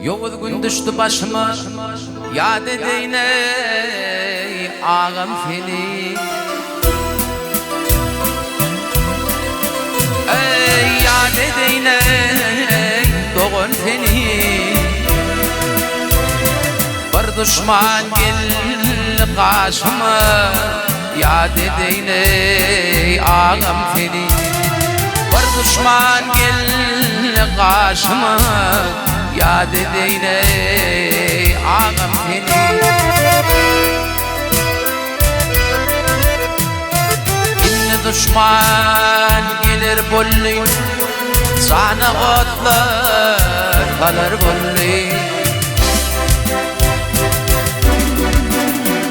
Yoluz gün düştü başıma, yad edeyim ey ağam seni. Ey yad edeyim ey doğun seni. Bir düşman gel karşıma, yad edeyim ey ağam seni. Bir düşman gel karşıma, yad edeyim ey ağam seni. İnne düşman gelir bolli, sana otlar kalır bolli.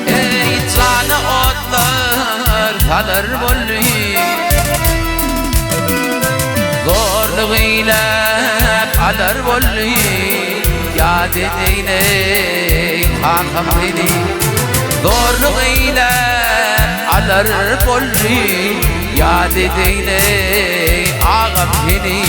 Ey sana otlar kalır bolli. Zorluğuyla kalır bolli, yad edeyim ey ağam seni. Zorluğuyla kalır bolli, yad edeyim ey ağam seni.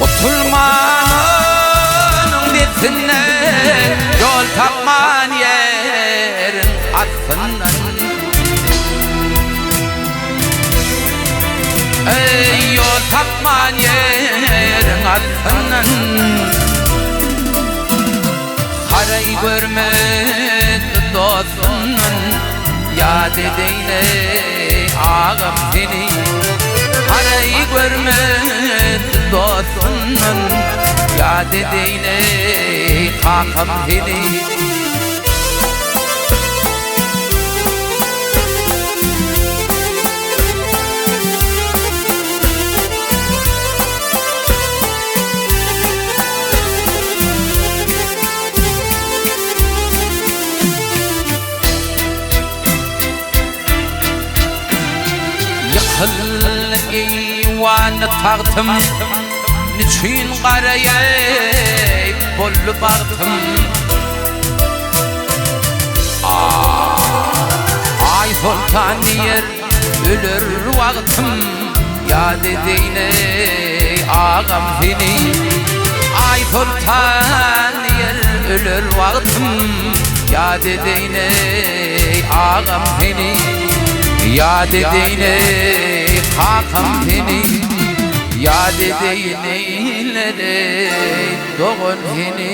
Oturmanın detinden yol tapman yerin atsından. Ey yol tapman yerin atsından. Harayı görmedi dostundan, yad edeyim ey ağam seni. Harayı görmedi dostundan, yad edeyim ey ağam seni. Yıkıl eyvanı taktım, niçin karayip bollu baktım. Ay sultan diyer ölür vaktim, yad edeyim ey ağam seni. Ay sultan diyer ölür vaktim, yad edeyim ey ağam seni. Yad edeyim ey ağam seni. Yad edeyim ey doğun seni.